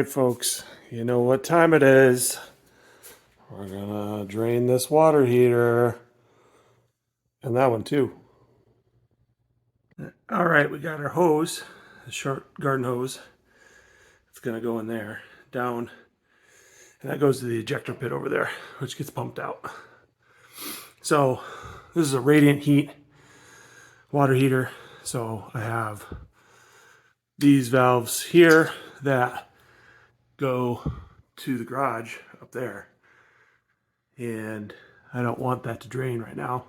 Alright folks, you know what time it is. We're gonna drain this water heater. And that one too. Alright, we got our hose, the short garden hose. It's gonna go in there, down. And that goes to the ejector pit over there, which gets pumped out. So, this is a radiant heat water heater. So I have these valves here that go to the garage up there, and I don't want that to drain right now,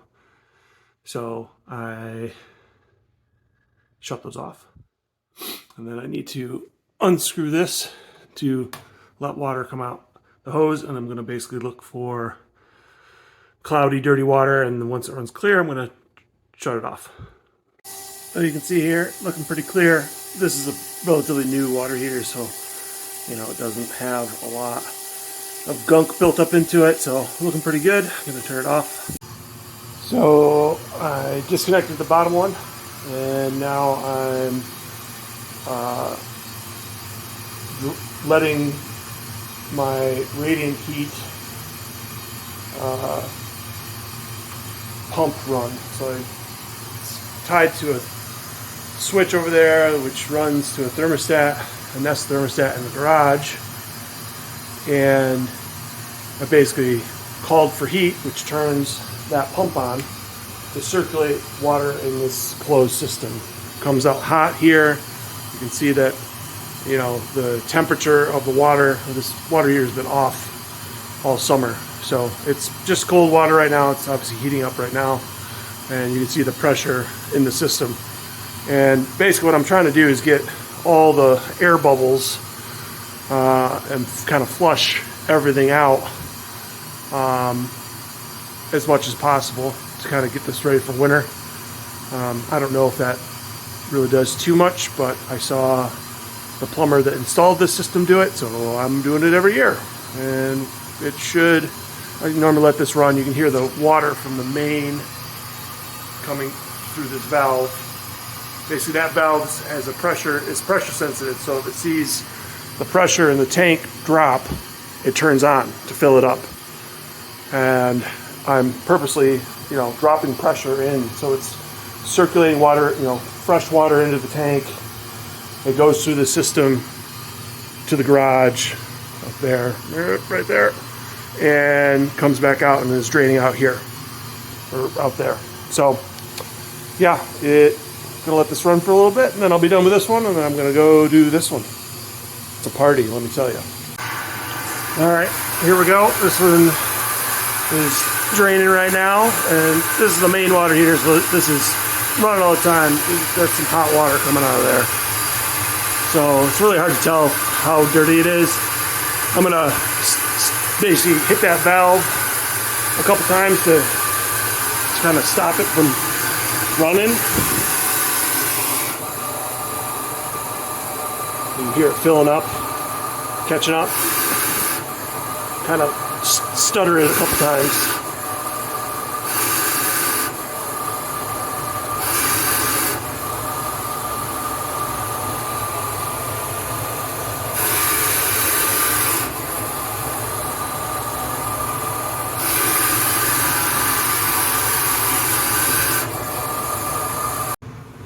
so I shut those off. And then I need to unscrew this to let water come out the hose, and I'm going to basically look for cloudy, dirty water, and then once it runs clear, I'm going to shut it off. So you can see here, looking pretty clear. This is a relatively new water heater, so you know, it doesn't have a lot of gunk built up into it, so looking pretty good. I'm going to turn it off. So I disconnected the bottom one, and now I'm letting my radiant heat pump run. So it's tied to a switch over there, which runs to a thermostat, a Nest thermostat in the garage, and I basically called for heat, which turns that pump on to circulate water in this closed system. Comes out hot here. You can see that, you know, the temperature of the water, this water heater has been off all summer, so it's just cold water right now. It's obviously heating up right now, and you can see the pressure in the system. And basically what I'm trying to do is get all the air bubbles and kind of flush everything out as much as possible to kind of get this ready for winter. I don't know if that really does too much, but I saw the plumber that installed this system do it, so I'm doing it every year. And it should, I normally let this run. You can hear the water from the main coming through this valve. Basically that valve has a pressure, is pressure sensitive, so if it sees the pressure in the tank drop, it turns on to fill it up. And I'm purposely, you know, dropping pressure in, so it's circulating water, you know, fresh water into the tank. It goes through the system to the garage up there, right there, and comes back out and is draining out here, or out there. So yeah, gonna let this run for a little bit, and then I'll be done with this one, and then I'm gonna go do this one. It's a party, let me tell you. All right, here we go. This one is draining right now, and this is the main water heater, so this is running all the time. There's some hot water coming out of there, so it's really hard to tell how dirty it is. I'm gonna basically hit that valve a couple times to kind of stop it from running. You can hear it filling up, catching up. Kind of stutter it a couple times.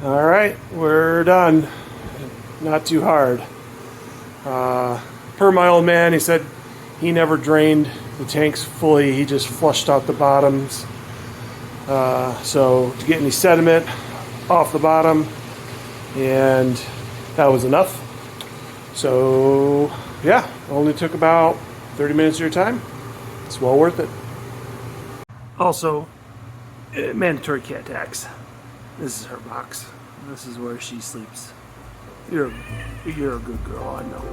All right, we're done. Not too hard. Per my old man, he said he never drained the tanks fully. He just flushed out the bottoms. So to get any sediment off the bottom, and that was enough. So yeah, only took about 30 minutes of your time. It's well worth it. Also, mandatory cat tax. This is her box. This is where she sleeps. You're a good girl, I know.